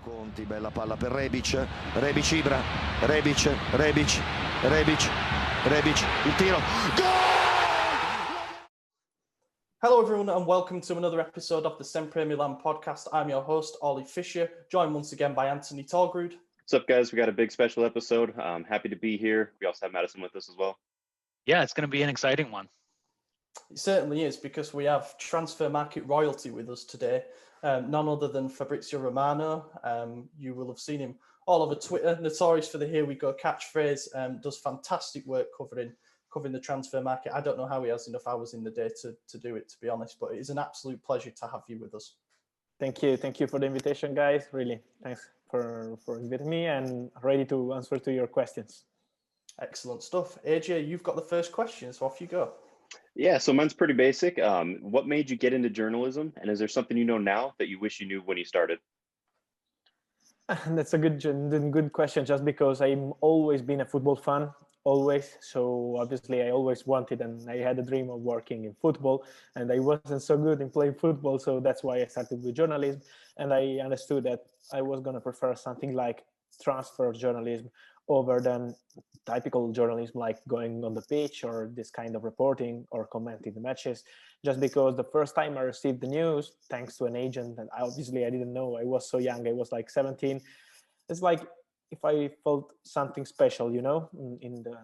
Conti, bella palla per Rebic, Ibra, Rebic, il tiro, goal! Hello everyone and welcome to another episode of the SempreMilan podcast. I'm your host, Ollie Fisher, joined once again by Anthony Torgrud. What's up, guys? We got a big special episode. I'm happy to be here. We also have Madison with us as well. Yeah, it's going to be an exciting one. It certainly is, because we have transfer market royalty with us today. None other than Fabrizio Romano. You will have seen him all over Twitter, notorious for the "Here we go" catchphrase. Does fantastic work covering the transfer market. I don't know how he has enough hours in the day to do it, to be honest, but it is an absolute pleasure to have you with us. Thank you for the invitation, guys. Really, thanks for inviting me, and ready to answer to your questions. Excellent stuff. AJ, you've got the first question, so off you go. Yeah, so mine's pretty basic. What made you get into journalism, and is there something you know now that you wish you knew when you started? That's a good question, just because I've always been a football fan, always. So obviously I always wanted, and I had a dream of working in football, and I wasn't so good in playing football. So that's why I started with journalism. And I understood that I was going to prefer something like transfer journalism over than typical journalism, like going on the pitch or this kind of reporting or commenting the matches, just because the first time I received the news, thanks to an agent, and obviously I didn't know, I was so young, I was like 17. It's like if I felt something special, in the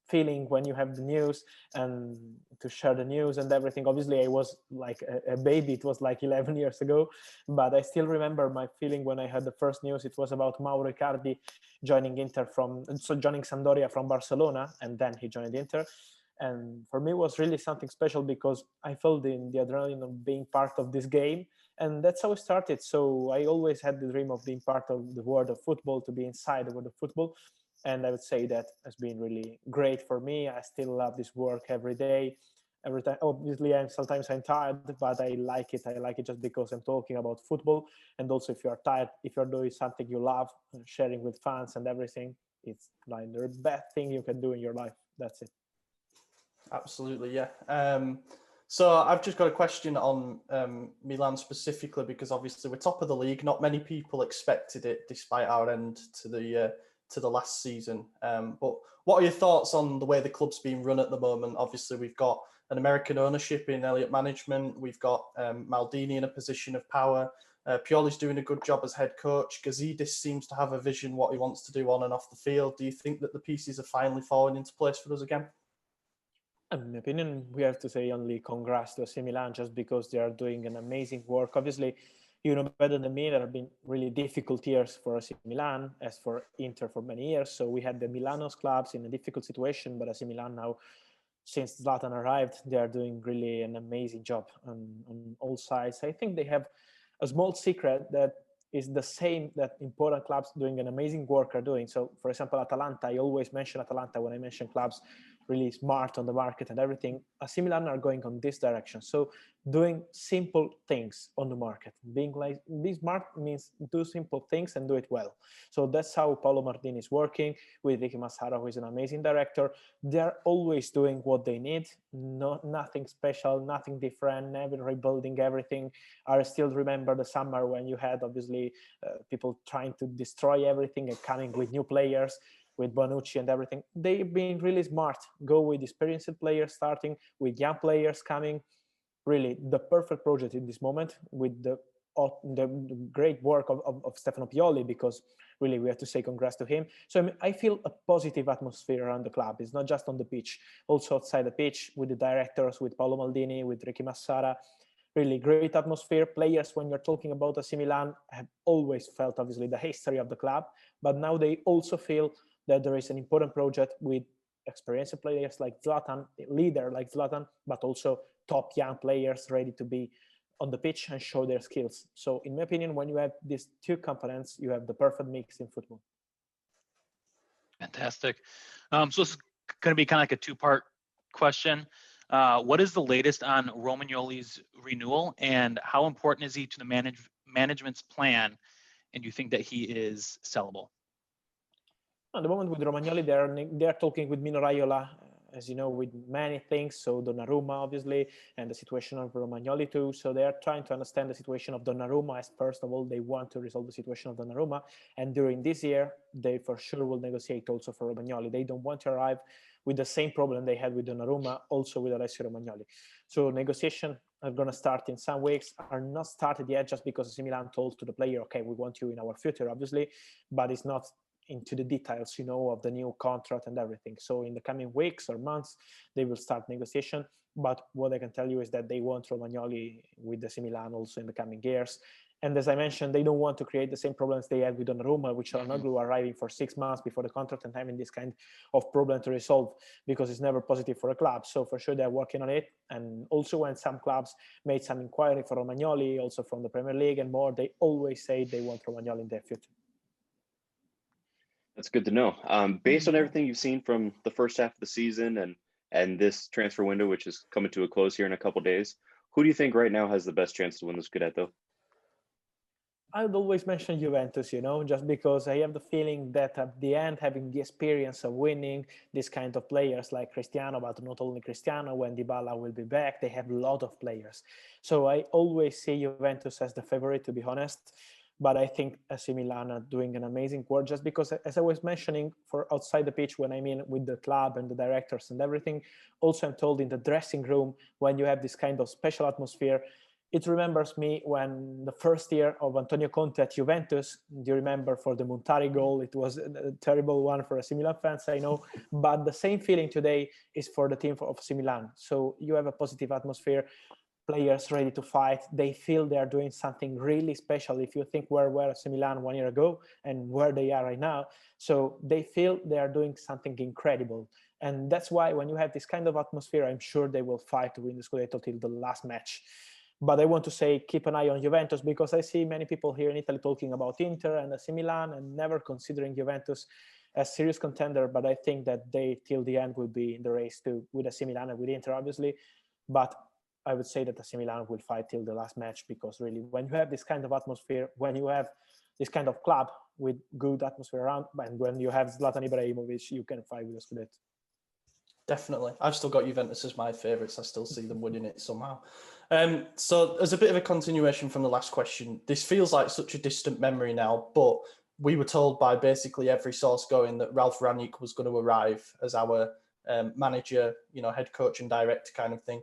feeling when you have the news and to share the news and everything. Obviously I was like a baby, it was like 11 years ago, but I still remember my feeling when I heard the first news. It was about Mauro Icardi joining joining Sampdoria from Barcelona, and then he joined Inter. And for me it was really something special, because I felt the adrenaline of being part of this game, and that's how it started. So I always had the dream of being part of the world of football, to be inside the world of football. And I would say that has been really great for me. I still love this work every day. Every time, obviously, sometimes I'm tired, but I like it. I like it just because I'm talking about football. And also, if you're tired, if you're doing something you love, sharing with fans and everything, it's like the best thing you can do in your life. That's it. Absolutely, yeah. So I've just got a question on Milan specifically, because obviously we're top of the league. Not many people expected it, despite our end to the last season. But what are your thoughts on the way the club's being run at the moment? Obviously, we've got an American ownership in Elliott management. We've got Maldini in a position of power. Pioli's doing a good job as head coach. Gazidis seems to have a vision what he wants to do on and off the field. Do you think that the pieces are finally falling into place for us again? In my opinion, we have to say only congrats to SempreMilan, just because they are doing an amazing work. Obviously, you know better than me, there have been really difficult years for SempreMilan, as for Inter for many years. So we had the Milanos clubs in a difficult situation, but SempreMilan now, since Zlatan arrived, they are doing really an amazing job on all sides. I think they have a small secret that is the same that important clubs doing an amazing work are doing. So, for example, Atalanta, I always mention Atalanta when I mention clubs really smart on the market and everything. SempreMilan are going on this direction. So doing simple things on the market, being smart means do simple things and do it well. So that's how Paolo Maldini is working with Ricky Massara, who is an amazing director. They're always doing what they need, nothing special, nothing different, never rebuilding everything. I still remember the summer when you had obviously people trying to destroy everything and coming with new players, with Bonucci and everything. They've been really smart. Go with experienced players, starting with young players coming. Really, the perfect project in this moment, with the great work of Stefano Pioli, because really we have to say congrats to him. So I feel a positive atmosphere around the club. It's not just on the pitch, also outside the pitch, with the directors, with Paolo Maldini, with Ricky Massara. Really great atmosphere. Players, when you're talking about SempreMilan, have always felt obviously the history of the club, but now they also feel that there is an important project with experienced players like Zlatan, leader like Zlatan, but also top young players ready to be on the pitch and show their skills. So in my opinion, when you have these two components, you have the perfect mix in football. Fantastic. So this is going to be kind of like a two-part question. What is the latest on Romagnoli's renewal, and how important is he to the management's plan? And do you think that he is sellable? At the moment with Romagnoli, they are talking with Mino Raiola as you know, with many things. So Donnarumma, obviously, and the situation of Romagnoli too. So they are trying to understand the situation of Donnarumma as first of all, they want to resolve the situation of Donnarumma. And during this year, they for sure will negotiate also for Romagnoli. They don't want to arrive with the same problem they had with Donnarumma, also with Alessio Romagnoli. So negotiations are going to start in some weeks, are not started yet just because AC Milan told to the player, okay, we want you in our future, obviously, but it's not into the details, of the new contract and everything. So in the coming weeks or months, they will start negotiation. But what I can tell you is that they want Romagnoli with AC Milan also in the coming years. And as I mentioned, they don't want to create the same problems they had with Donnarumma, which Ranoglu arriving for 6 months before the contract and having this kind of problem to resolve, because it's never positive for a club. So for sure they're working on it. And also when some clubs made some inquiry for Romagnoli, also from the Premier League and more, they always say they want Romagnoli in their future. That's good to know. Based on everything you've seen from the first half of the season and this transfer window, which is coming to a close here in a couple of days, who do you think right now has the best chance to win the Scudetto? I would always mention Juventus, just because I have the feeling that at the end, having the experience of winning this kind of players like Cristiano, but not only Cristiano, when Dybala will be back, they have a lot of players. So I always see Juventus as the favorite, to be honest. But I think AC Milan are doing an amazing work, just because, as I was mentioning, for outside the pitch, when I mean with the club and the directors and everything, also I'm told in the dressing room, when you have this kind of special atmosphere, it remembers me when the first year of Antonio Conte at Juventus, do you remember, for the Montari goal? It was a terrible one for AC Milan fans, I know, but the same feeling today is for the team of AC Milan. So you have a positive atmosphere, players ready to fight. They feel they are doing something really special. If you think where were AC Milan 1 year ago and where they are right now, so they feel they are doing something incredible. And that's why when you have this kind of atmosphere, I'm sure they will fight to win the Scudetto till the last match. But I want to say, keep an eye on Juventus, because I see many people here in Italy talking about Inter and AC Milan and never considering Juventus as serious contender. But I think that they, till the end, will be in the race too, with AC Milan and with Inter, obviously. But I would say that AC Milan will fight till the last match, because really, when you have this kind of atmosphere, when you have this kind of club with good atmosphere around, and when you have Zlatan Ibrahimovic, you can fight with the Scudetto. Definitely. I've still got Juventus as my favourites. I still see them winning it somehow. So as a bit of a continuation from the last question, this feels like such a distant memory now, but we were told by basically every source going that Ralph RhindTutt was going to arrive as our manager, head coach and director kind of thing.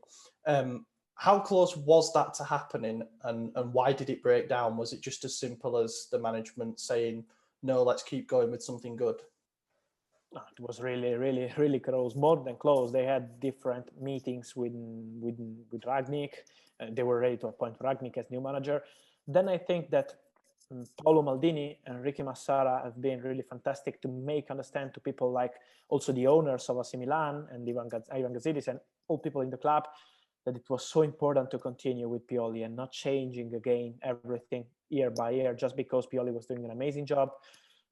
How close was that to happening, and why did it break down? Was it just as simple as the management saying, no, let's keep going with something good? It was really, really, really close, more than close. They had different meetings with Rangnick. They were ready to appoint Rangnick as new manager. Then I think that Paolo Maldini and Ricky Massara have been really fantastic to make understand to people like also the owners of AC Milan and Ivan Gazidis and all people in the club that it was so important to continue with Pioli and not changing again everything year by year just because Pioli was doing an amazing job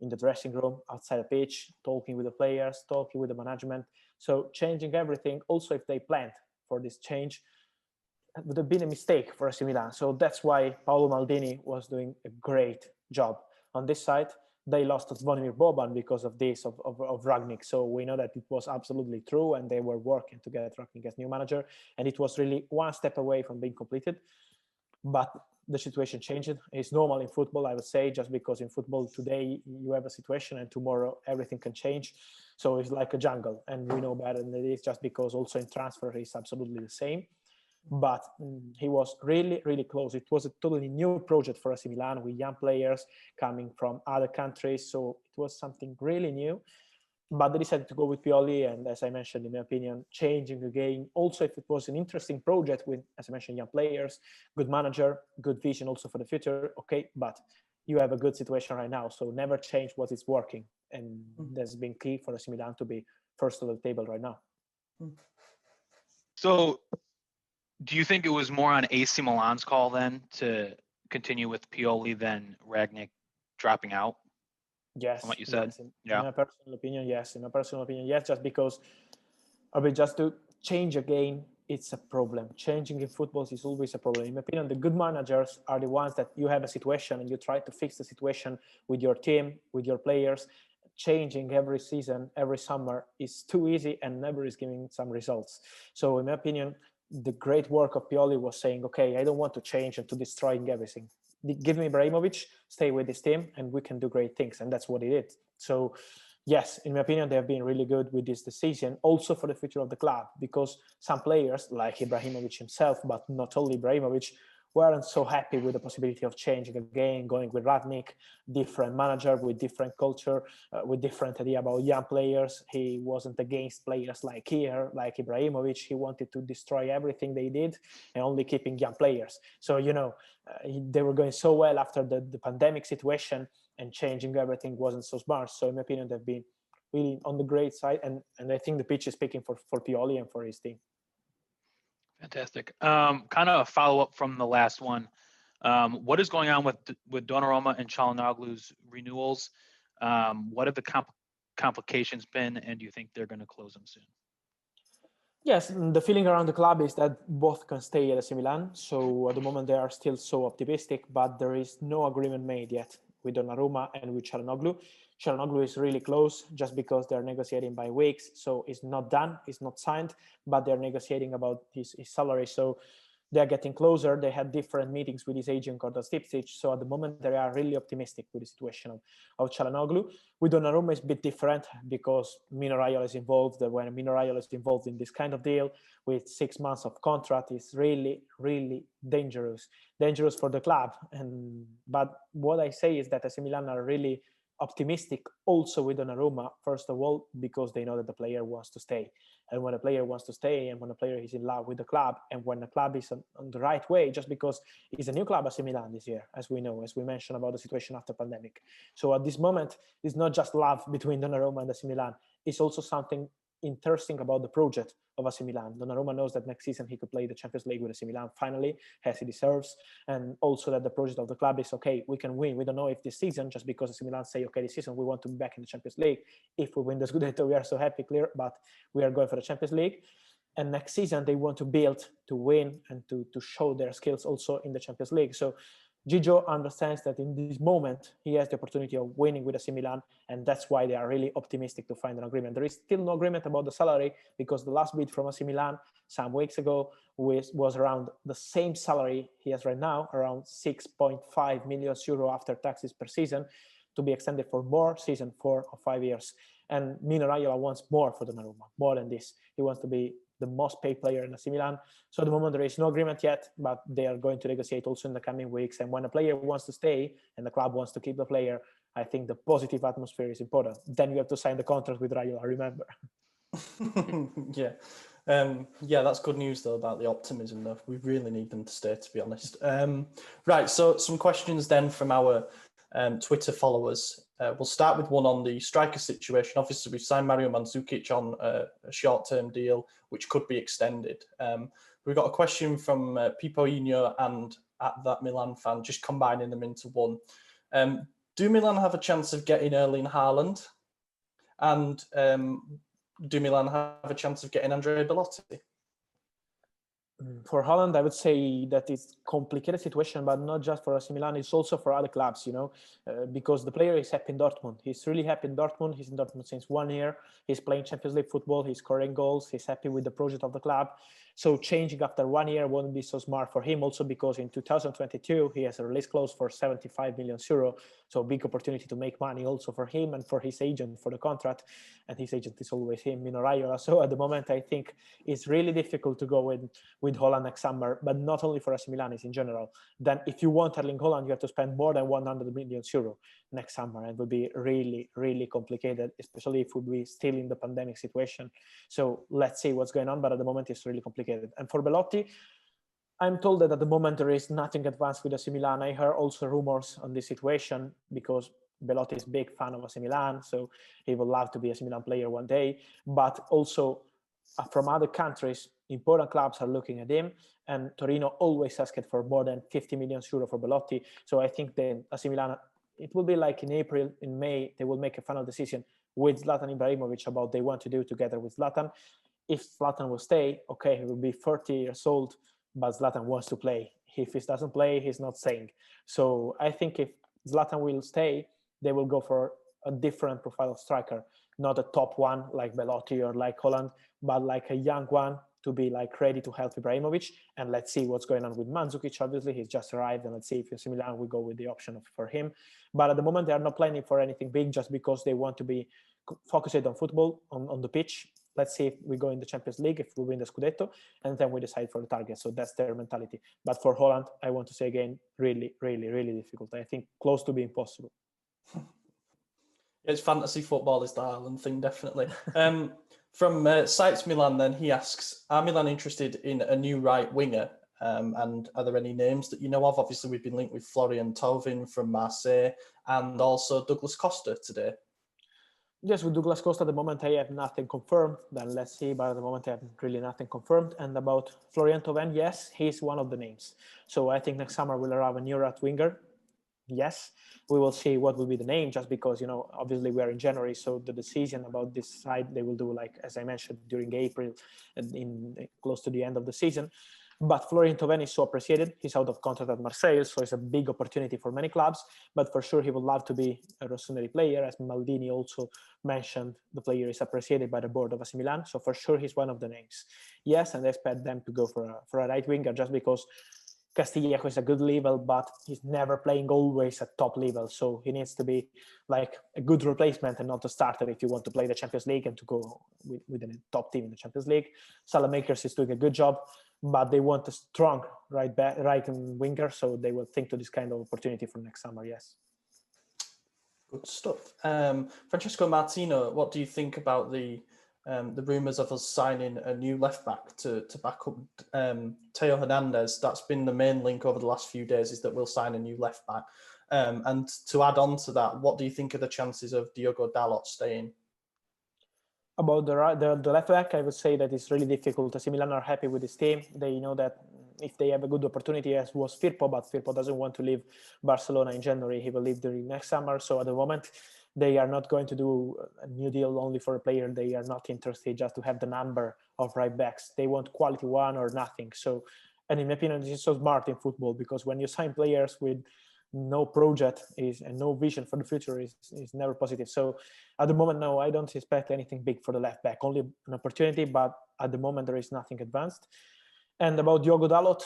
in the dressing room, outside the pitch, talking with the players, talking with the management. So changing everything, also if they planned for this change, it would have been a mistake for AC Milan. So that's why Paolo Maldini was doing a great job. On this side, they lost Zvonimir Boban because of this, of Rangnick. So we know that it was absolutely true, and they were working to get Rangnick as new manager. And it was really one step away from being completed. But the situation changed. It's normal in football, I would say, just because in football today you have a situation and tomorrow everything can change. So it's like a jungle, and we know better than it is, just because also in transfer it's absolutely the same. But he was really, really close. It was a totally new project for AC Milan with young players coming from other countries. So it was something really new. But they decided to go with Pioli, and as I mentioned, in my opinion, changing again. Also, if it was an interesting project with, as I mentioned, young players, good manager, good vision also for the future, okay, but you have a good situation right now, so never change what is working. And that's been key for AC Milan to be first on the table right now. So do you think it was more on AC Milan's call then to continue with Pioli than Rangnick dropping out? Yes, from what you said. In Yeah. my personal opinion, yes. In my personal opinion, yes. Just because, just to change again, it's a problem. Changing in football is always a problem. In my opinion, the good managers are the ones that you have a situation and you try to fix the situation with your team, with your players. changing every season, every summer is too easy and never is giving some results. So in my opinion, the great work of Pioli was saying, okay, I don't want to change and to destroying everything. Give me Ibrahimovic, stay with this team, and we can do great things. And that's what he did. So yes, in my opinion, they have been really good with this decision, also for the future of the club, because some players like Ibrahimovic himself, but not only Ibrahimovic, weren't so happy with the possibility of changing again, going with Radnik, different manager with different culture, with different idea about young players. He wasn't against players like here, like Ibrahimovic. He wanted to destroy everything they did and only keeping young players. So, you know, they were going so well after the pandemic situation, and changing everything wasn't so smart. So in my opinion, they've been really on the great side. And I think the pitch is speaking for Pioli and for his team. Fantastic. Kind of a follow-up from the last one. What is going on with Donnarumma and Çalhanoğlu's renewals? What have the complications been, and do you think they're going to close them soon? Yes, the feeling around the club is that both can stay at AC Milan. So at the moment they are still so optimistic, but there is no agreement made yet with Donnarumma and with Çalhanoğlu. Çalhanoğlu is really close just because they're negotiating by weeks. So it's not done, it's not signed, but they're negotiating about his salary. So they're getting closer. They had different meetings with his agent, Gordon Stipcic. So at the moment, they are really optimistic with the situation of Çalhanoğlu. With Donnarumma, it's a bit different because Mino Raiola is involved. When Mino Raiola is involved in this kind of deal with 6 months of contract, it's really, really dangerous for the club. But what I say is that AC Milan are really optimistic also with Donnarumma, first of all, because they know that the player wants to stay. And when a player wants to stay, and when a player is in love with the club, and when the club is on the right way, just because it's a new club AC Milan this year, as we know, as we mentioned about the situation after pandemic. So at this moment, it's not just love between Donnarumma and AC Milan. It's also something interesting about the project of AC Milan. Donnarumma knows that next season he could play the Champions League with AC Milan finally, as he deserves, and also that the project of the club is, okay, we can win. We don't know if this season, just because AC Milan say, okay, this season we want to be back in the Champions League. If we win the Scudetto, we are so happy, clear, but we are going for the Champions League. And next season they want to build to win and to show their skills also in the Champions League. So Gigio understands that in this moment, he has the opportunity of winning with AC Milan, and that's why they are really optimistic to find an agreement. There is still no agreement about the salary, because the last bid from AC Milan some weeks ago was around the same salary he has right now, around 6.5 million euro after taxes per season, to be extended for more season, 4 or 5 years. And Mino Raiola wants more for Donnarumma, more than this. He wants to be the most paid player in AC Milan. So at the moment, there is no agreement yet, but they are going to negotiate also in the coming weeks. And when a player wants to stay and the club wants to keep the player, I think the positive atmosphere is important. Then you have to sign the contract with Raiola, remember. Yeah. Yeah, that's good news, though, about the optimism, though. We really need them to stay, to be honest. Right, so some questions then from our Twitter followers. We'll start with one on the striker situation. Obviously, we've signed Mario Mandzukic on a short-term deal, which could be extended. We've got a question from Pipoino and at that Milan fan, just combining them into one. Do Milan have a chance of getting Erling Haaland? And do Milan have a chance of getting Andrea Belotti? For Haaland, I would say that it's a complicated situation, but not just for AC Milan, it's also for other clubs, you know, because the player is happy in Dortmund. He's really happy in Dortmund. He's in Dortmund since 1 year. He's playing Champions League football. He's scoring goals. He's happy with the project of the club. So changing after 1 year wouldn't be so smart for him, also because in 2022, he has a release clause for 75 million euro. So big opportunity to make money also for him and for his agent for the contract. And his agent is always him, Mino Raiola. So at the moment, I think it's really difficult to go with Holland next summer, but not only for AC Milan, it's in general. Then if you want Erling Haaland, you have to spend more than 100 million euro next summer. And it will be really, really complicated, especially if we'll be still in the pandemic situation. So let's see what's going on, but at the moment it's really complicated. And for Belotti, I'm told that at the moment there is nothing advanced with AC Milan. I heard also rumors on this situation because Belotti is a big fan of AC Milan, so he would love to be a AC Milan player one day. But also from other countries, important clubs are looking at him, and Torino always asked for more than 50 million euro for Belotti. So I think then AC Milan, it will be like in April, in May, they will make a final decision with Zlatan Ibrahimovic about they want to do together with Zlatan. If Zlatan will stay, okay, he will be 30 years old, but Zlatan wants to play. If he doesn't play, he's not staying. So I think if Zlatan will stay, they will go for a different profile of striker, not a top one like Belotti or like Holland, but like a young one to be like ready to help Ibrahimovic. And let's see what's going on with Mandzukic. Obviously, he's just arrived, and let's see if AC Milan will go with the option for him. But at the moment, they are not planning for anything big, just because they want to be focused on football, on the pitch. Let's see if we go in the Champions League, if we win the Scudetto, and then we decide for the target. So that's their mentality. But for Holland, I want to say again, really, really, really difficult. I think close to being impossible. It's fantasy football is the Haaland thing, definitely. From Sites Milan, then he asks, are Milan interested in a new right winger? And are there any names that you know of? Obviously, we've been linked with Florian Thauvin from Marseille and also Douglas Costa today. Yes, with Douglas Costa, at the moment I have nothing confirmed. Then let's see, but at the moment I have really nothing confirmed. And about Florian Thauvin, yes, he's one of the names. So I think next summer we'll have a new right winger. Yes, we will see what will be the name, just because, you know, obviously we are in January, so the decision about this side they will do, like as I mentioned, during April and in close to the end of the season. But Florian Thauvin is so appreciated. He's out of contract at Marseille, so it's a big opportunity for many clubs. But for sure, he would love to be a rossoneri player. As Maldini also mentioned, the player is appreciated by the board of AC Milan. So for sure, he's one of the names. Yes, and I expect them to go for a right winger, just because Castillejo is a good level, but he's never playing always at top level. So he needs to be like a good replacement and not a starter if you want to play the Champions League and to go with a top team in the Champions League. Salamakers is doing a good job, but they want a strong right winger, so they will think to this kind of opportunity for next summer. Yes. Good stuff. Francesco Martino, what do you think about the rumours of us signing a new left back to back up Teo Hernandez? That's been the main link over the last few days, is that we'll sign a new left back. And to add on to that, what do you think of the chances of Diogo Dalot staying? About the left back, I would say that it's really difficult. AC Milan are happy with this team. They know that if they have a good opportunity, as was Firpo, but Firpo doesn't want to leave Barcelona in January. He will leave during next summer. So at the moment, they are not going to do a new deal only for a player. They are not interested just to have the number of right backs. They want quality one or nothing. So, and in my opinion, this is so smart in football, because when you sign players with no project and no vision for the future is never positive. So at the moment, no, I don't expect anything big for the left back, only an opportunity, but at the moment there is nothing advanced. And about Diogo Dalot,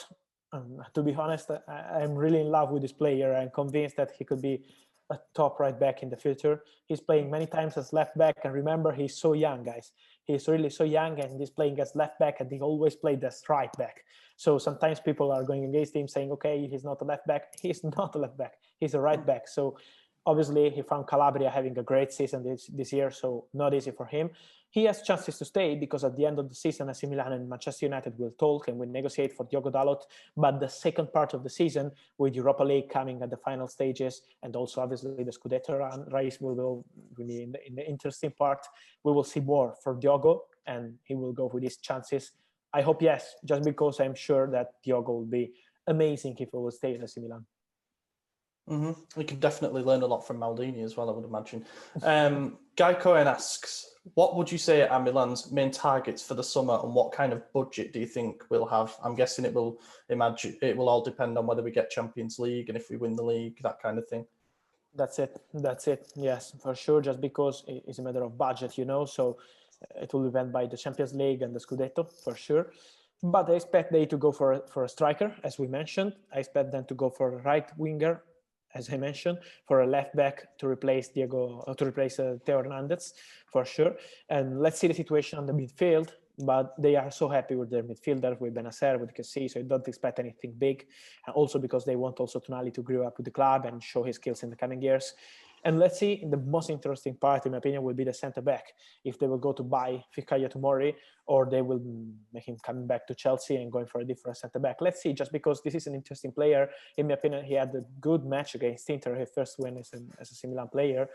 to be honest, I'm really in love with this player. I'm convinced that he could be a top right back in the future. He's playing many times as left back, and remember, he's so young, guys. He's really so young, and he's playing as left back, and he always played as right back. So sometimes people are going against him, saying, okay, he's not a left back. He's not a left back. He's a right back. So obviously he found Calabria having a great season this year, so not easy for him. He has chances to stay, because at the end of the season, AC Milan and Manchester United will talk and will negotiate for Diogo Dalot. But the second part of the season, with Europa League coming at the final stages, and also obviously the Scudetto race will be in the interesting part, we will see more for Diogo, and he will go with his chances. I hope yes, just because I'm sure that Diogo will be amazing if he will stay in AC Milan. We can definitely learn a lot from Maldini as well, I would imagine. Guy Cohen asks, what would you say are Milan's main targets for the summer, and what kind of budget do you think we'll have? I'm guessing it will all depend on whether we get Champions League and if we win the league, that kind of thing. That's it. Yes, for sure, just because it's a matter of budget, you know, so it will depend by the Champions League and the Scudetto, for sure. But I expect they to go for a striker, as we mentioned. I expect them to go for a right winger, as I mentioned, for a left back to replace Teo Hernandez, for sure. And let's see the situation on the midfield. But they are so happy with their midfielder, with Benacer, with Kessie, so I don't expect anything big. And also because they want also Tonali to grow up with the club and show his skills in the coming years. And let's see, the most interesting part, in my opinion, will be the centre-back. If they will go to buy Fikayo Tomori, or they will make him coming back to Chelsea and going for a different centre-back. Let's see, just because this is an interesting player. In my opinion, he had a good match against Inter, his first win as a Milan player.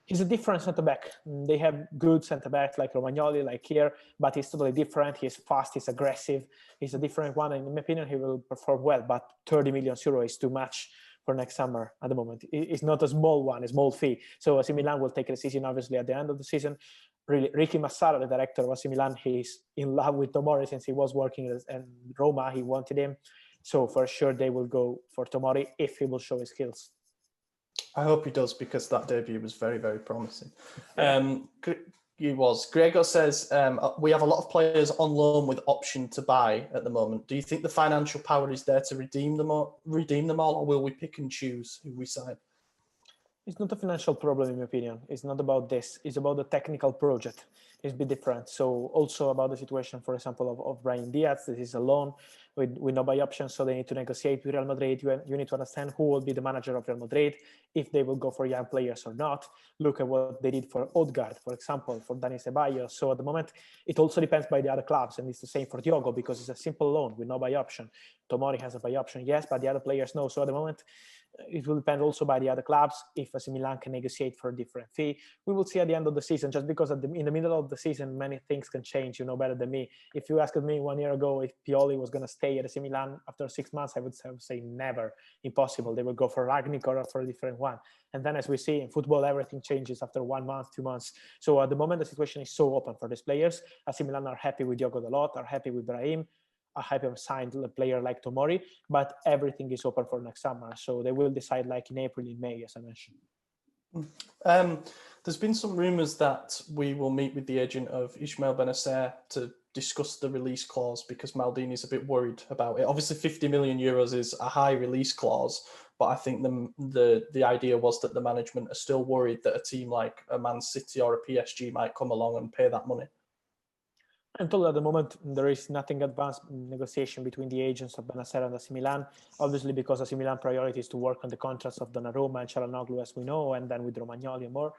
He's a different centre-back. They have good centre-backs like Romagnoli, like here, but he's totally different. He's fast, he's aggressive. He's a different one, and in my opinion, he will perform well, but 30 million euro is too much for next summer at the moment. It's not a small one, a small fee. So AC Milan will take a decision, obviously, at the end of the season. Really, Ricky Massara, the director of AC Milan, he's in love with Tomori since he was working in Roma. He wanted him. So for sure, they will go for Tomori if he will show his skills. I hope he does, because that debut was very, very promising. He was. Gregor says, we have a lot of players on loan with option to buy at the moment. Do you think the financial power is there to redeem them all, or will we pick and choose who we sign? It's not a financial problem, in my opinion. It's not about this. It's about the technical project. It's a bit different. So also about the situation, for example, of Brahim Diaz. This is a loan with no buy option, so they need to negotiate with Real Madrid. You need to understand who will be the manager of Real Madrid, if they will go for young players or not. Look at what they did for Odegaard, for example, for Dani Ceballos. So at the moment, it also depends by the other clubs, and it's the same for Diogo, because it's a simple loan with no buy option. Tomori has a buy option, yes, but the other players no. So at the moment, it will depend also by the other clubs if AC Milan can negotiate for a different fee. We will see at the end of the season, just because in the middle of the season, many things can change, you know better than me. If you asked me 1 year ago if Pioli was going to stay at AC Milan after 6 months, I would say never, impossible. They would go for Ragnick or for a different one. And then as we see in football, everything changes after 1 month, 2 months. So at the moment, the situation is so open for these players. AC Milan are happy with Diogo Dalot, are happy with Brahim, I have signed a player like Tomori, but everything is open for next summer. So they will decide like in April, in May, as I mentioned. There's been some rumours that we will meet with the agent of Ismail Benacer to discuss the release clause, because Maldini's a bit worried about it. Obviously, 50 million euros is a high release clause, but I think the idea was that the management are still worried that a team like a Man City or a PSG might come along and pay that money. I'm told at the moment there is nothing advanced negotiation between the agents of Benacer and AC Milan, obviously because AC Milan priority is to work on the contracts of Donnarumma and Çalhanoğlu, as we know, and then with Romagnoli and more.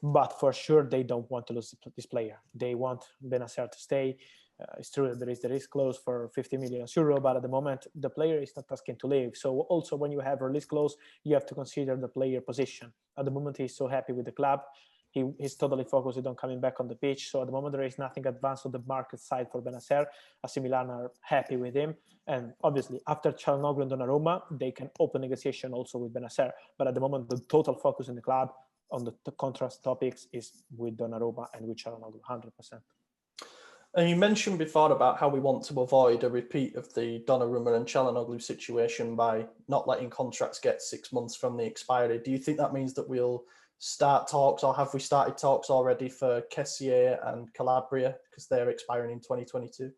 But for sure, they don't want to lose this player. They want Benacer to stay. It's true that there is clause for 50 million euro, but at the moment, the player is not asking to leave. So also when you have release clause, you have to consider the player position. At the moment, he's so happy with the club. He's totally focused on coming back on the pitch. So at the moment, there is nothing advanced on the market side for Benacer. AC Milan are happy with him. And obviously, after Çalhanoğlu and Donnarumma, they can open negotiation also with Benacer. But at the moment, the total focus in the club on the contrast topics is with Donnarumma and with Çalhanoğlu, 100%. And you mentioned before about how we want to avoid a repeat of the Donnarumma and Çalhanoğlu situation by not letting contracts get 6 months from the expiry. Do you think that means that we'll start talks, or have we started talks already for Kessié and Calabria, because they're expiring in 2022?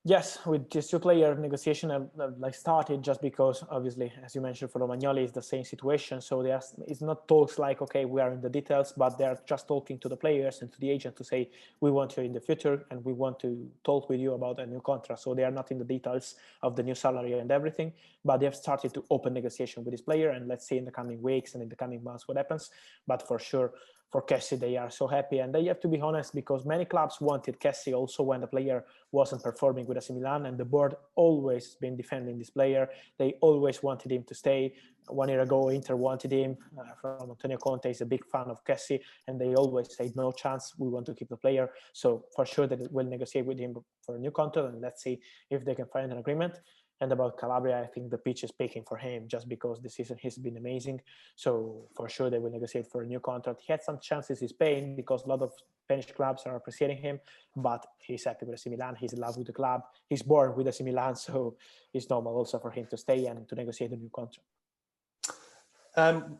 Yes, with these two player negotiation like started, just because obviously, as you mentioned, for Romagnoli is the same situation. So it's not talks like, okay, we are in the details, but they're just talking to the players and to the agent to say, we want you in the future and we want to talk with you about a new contract. So they are not in the details of the new salary and everything, but they have started to open negotiation with this player, and let's see in the coming weeks and in the coming months what happens. But for sure, for Kessie, they are so happy, and they have to be honest, because many clubs wanted Kessie also when the player wasn't performing with AC Milan, and the board always been defending this player. They always wanted him to stay. 1 year ago, Inter wanted him from Antonio Conte. Is a big fan of Kessie, and they always say no chance, we want to keep the player. So for sure they will negotiate with him for a new contract, and let's see if they can find an agreement. And about Calabria, I think the pitch is speaking for him, just because this season he's been amazing. So for sure they will negotiate for a new contract. He had some chances in Spain because a lot of Spanish clubs are appreciating him, but he's happy with AC Milan. He's in love with the club. He's born with AC Milan, so it's normal also for him to stay and to negotiate a new contract.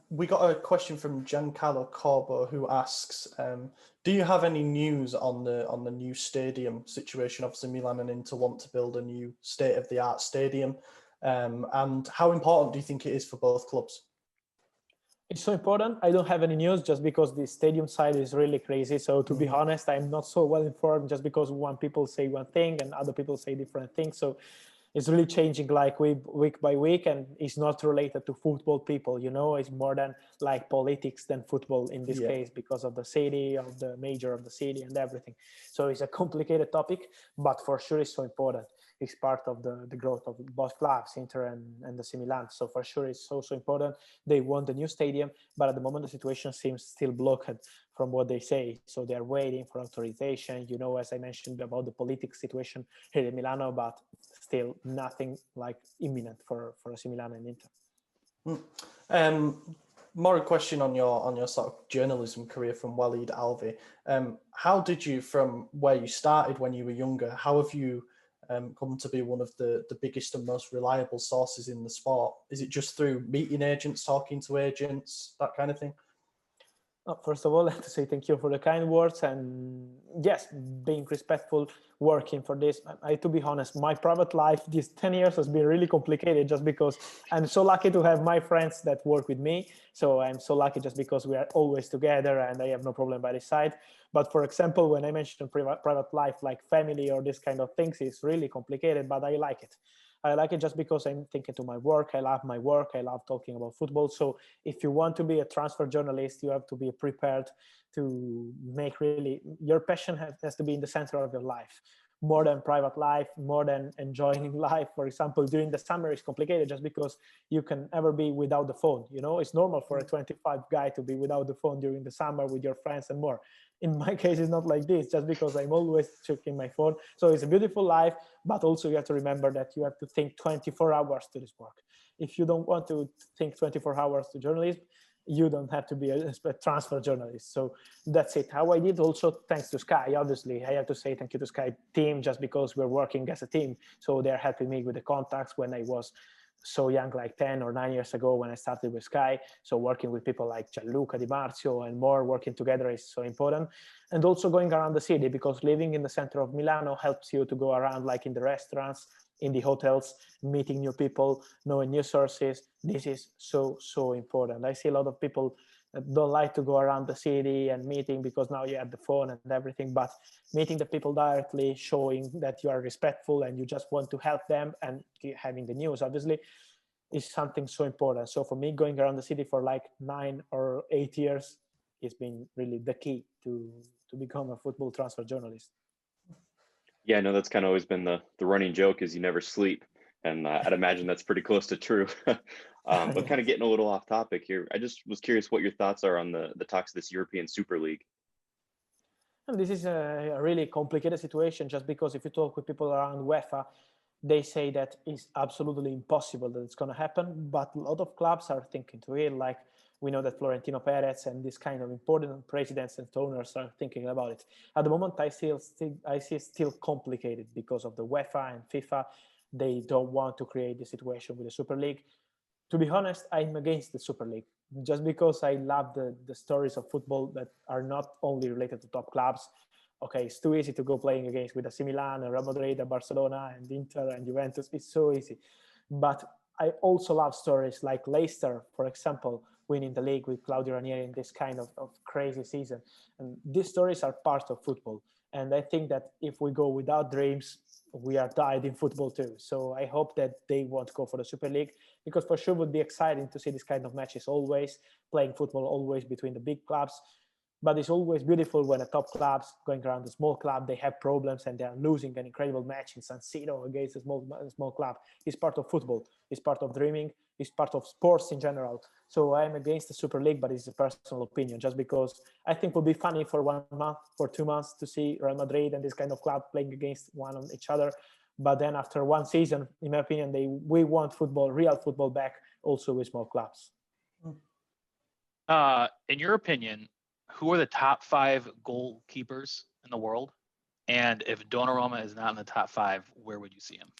We got a question from Giancarlo Corbo, who asks, do you have any news on the new stadium situation? Obviously, Milan and Inter want to build a new state-of-the-art stadium. And how important do you think it is for both clubs? It's so important. I don't have any news just because the stadium side is really crazy. So to be honest, I'm not so well informed, just because one people say one thing and other people say different things. So it's really changing like week by week, and it's not related to football people, you know, it's more than like politics than football in this case, because of the city, of the major of the city and everything. So it's a complicated topic, but for sure it's so important. It's part of the growth of both clubs, Inter and AC Milan. So for sure it's so important. They want a new stadium, but at the moment the situation seems still blocked from what they say. So they're waiting for authorization, you know, as I mentioned about the politics situation here in Milano, but still nothing like imminent for AC Milan and Inter. More a question on your sort of journalism career from Walid Alvi. How did you, from where you started when you were younger, how have you come to be one of the biggest and most reliable sources in the sport? Is it just through meeting agents, talking to agents, that kind of thing? First of all, I have to say thank you for the kind words, and yes, being respectful, working for this. To be honest, my private life these 10 years has been really complicated just because I'm so lucky to have my friends that work with me. So I'm so lucky just because we are always together and I have no problem by this side. But for example, when I mentioned private life, like family or this kind of things, it's really complicated, but I like it. I like it just because I'm thinking to my work. I love my work. I love talking about football. So if you want to be a transfer journalist, you have to be prepared to make really, your passion has to be in the center of your life, more than private life, more than enjoying life. For example, during the summer is complicated just because you can never be without the phone. You know, it's normal for a 25 guy to be without the phone during the summer with your friends and more. In my case, it's not like this, just because I'm always checking my phone. So it's a beautiful life, but also you have to remember that you have to think 24 hours to this work. If you don't want to think 24 hours to journalism, you don't have to be a transfer journalist. So that's it. How I did also, thanks to Sky, obviously, I have to say thank you to Sky team, just because we're working as a team. So they're helping me with the contacts when I was so young, like 10 or 9 years ago when I started with Sky. So working with people like Gianluca Di Marzio and more, working together is so important. And also going around the city, because living in the center of Milano helps you to go around, like in the restaurants, in the hotels, meeting new people, knowing new sources. This is so important. I see a lot of people that don't like to go around the city and meeting because now you have the phone and everything, but meeting the people directly, showing that you are respectful and you just want to help them, and having the news obviously is something so important. So for me, going around the city for like 9 or 8 years has been really the key to become a football transfer journalist. Yeah, no, that's kind of always been the running joke, is you never sleep. And I'd imagine that's pretty close to true. But kind of getting a little off topic here, I just was curious what your thoughts are on the talks of this European Super League. And this is a really complicated situation, just because if you talk with people around UEFA, they say that it's absolutely impossible that it's going to happen. But a lot of clubs are thinking to it, like we know that Florentino Perez and this kind of important presidents and owners are thinking about it. At the moment, I see it still complicated because of the UEFA and FIFA. They don't want to create the situation with the Super League. To be honest, I'm against the Super League, just because I love the stories of football that are not only related to top clubs. Okay, it's too easy to go playing against with AC Milan, and Real Madrid, and Barcelona, and Inter, and Juventus. It's so easy. But I also love stories like Leicester, for example, winning the league with Claudio Ranieri in this kind of crazy season. And these stories are part of football. And I think that if we go without dreams, we are died in football too. So I hope that they won't go for the Super League, because for sure would be exciting to see this kind of matches, always playing football, always between the big clubs. But it's always beautiful when a top clubs going around a small club, they have problems and they are losing an incredible match in San Siro against a small club. It's part of football. It's part of dreaming. It's part of sports in general. So I'm against the Super League, but it's a personal opinion, just because I think it would be funny for 1 month, for 2 months to see Real Madrid and this kind of club playing against one on each other. But then after one season, in my opinion, we want football, real football back, also with small clubs. In your opinion, who are the top 5 goalkeepers in the world? And if Donnarumma is not in the top 5, where would you see him?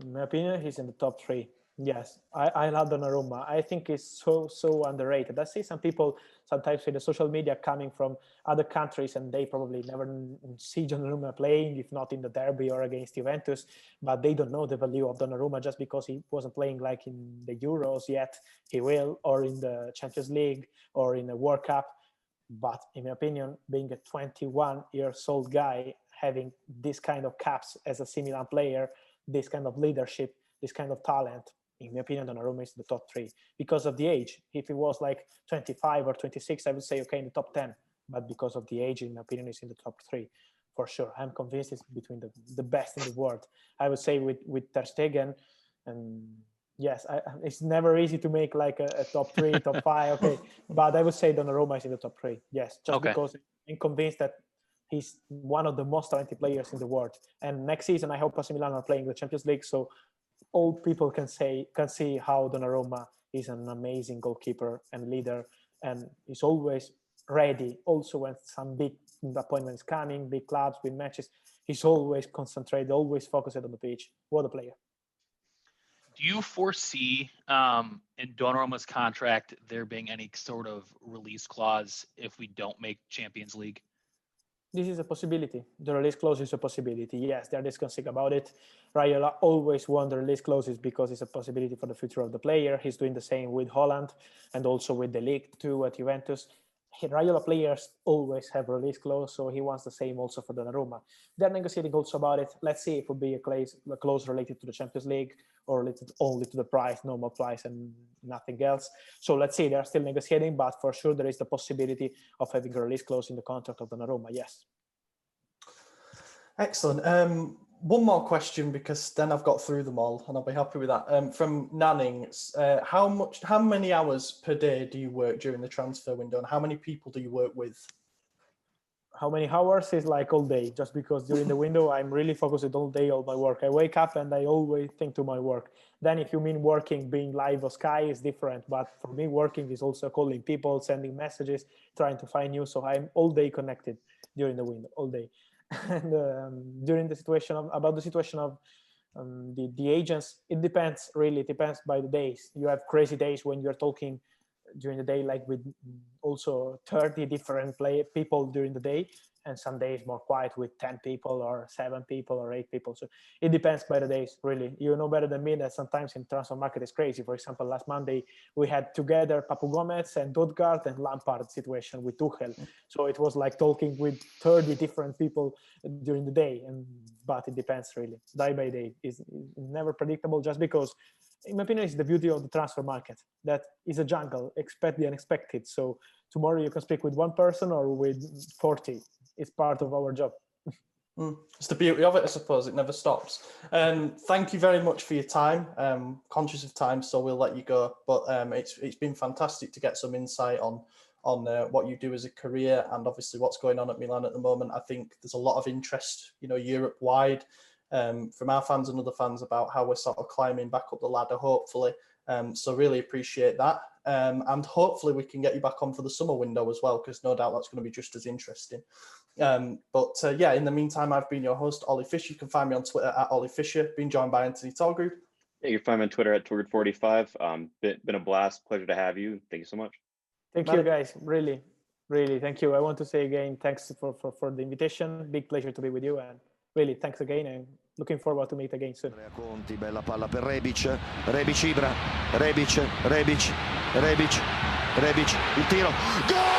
In my opinion, he's in the top 3. Yes, I love Donnarumma. I think he's so underrated. I see some people sometimes in the social media coming from other countries, and they probably never see Donnarumma playing, if not in the derby or against Juventus, but they don't know the value of Donnarumma just because he wasn't playing like in the Euros yet. He will, or in the Champions League, or in the World Cup. But in my opinion, being a 21-year-old guy, having this kind of caps as a AC Milan player, this kind of leadership, this kind of talent, in my opinion, Donnarumma is the top 3 because of the age. If it was like 25 or 26, I would say, okay, in the top 10. But because of the age, in my opinion, it's in the top 3 for sure. I'm convinced it's between the best in the world. I would say with Ter Stegen, and yes, it's never easy to make like a top 3, top 5, okay. But I would say Donnarumma is in the top 3, yes, just because I'm convinced that he's one of the most talented players in the world. And next season, I hope AC Milan are playing the Champions League, so all people can see how Donnarumma is an amazing goalkeeper and leader, and is always ready. Also, when some big appointments coming, big clubs, big matches, He's always concentrated, always focused on the pitch. What a player. Do you foresee in Donnarumma's contract there being any sort of release clause if we don't make Champions League? This is a possibility. The release clause is a possibility. Yes, they're discussing about it. Raiola always won the release clauses because it's a possibility for the future of the player. He's doing the same with Holland and also with the league too at Juventus. Raiola players always have release clause, so he wants the same also for Donnarumma. They're negotiating also about it. Let's see if it will be a clause related to the Champions League or related only to the price, normal price, and nothing else. So let's see, they're still negotiating, but for sure there is the possibility of having a release clause in the contract of Donnarumma, yes. Excellent. One more question, because then I've got through them all and I'll be happy with that. From Nanning, how many hours per day do you work during the transfer window, and how many people do you work with? How many hours is like all day, just because during the window I'm really focused all day on my work. I wake up and I always think to my work. Then if you mean working, being live on Sky is different, but for me working is also calling people, sending messages, trying to find news. So I'm all day connected during the window, all day. And during the situation of the agents, it depends, really. It depends by the days. You have crazy days when you're talking during the day, like with also 30 different people during the day, and some days more quiet with 10 people or 7 people or 8 people. So it depends by the days, really. You know better than me that sometimes in transfer market is crazy. For example, last Monday we had together Papu Gomez and Odegaard and Lampard situation with Tuchel. So it was like talking with 30 different people during the day. But it depends, really. Day by day is never predictable, just because, in my opinion, it's the beauty of the transfer market. That is a jungle. Expect the unexpected. So tomorrow you can speak with one person or with 40. It's part of our job. It's the beauty of it, I suppose. It never stops. Thank you very much for your time. Conscious of time, so we'll let you go. But it's been fantastic to get some insight on what you do as a career, and obviously what's going on at Milan at the moment. I think there's a lot of interest, Europe-wide, from our fans and other fans about how we're sort of climbing back up the ladder, hopefully. So really appreciate that. And hopefully we can get you back on for the summer window as well, because no doubt that's going to be just as interesting. But in the meantime, I've been your host, Ollie Fisher. You can find me on Twitter at Ollie Fisher. Been joined by Anthony Tolgroup. Yeah, you can find me on Twitter at Torgard45. Been a blast. Pleasure to have you. Thank you so much. Thank you, guys. Really, really, thank you. I want to say again, thanks for the invitation. Big pleasure to be with you, and really, thanks again, and looking forward to meet again soon. Conti, bella palla per Rebic, Ibra, Rebic, il tiro, gol!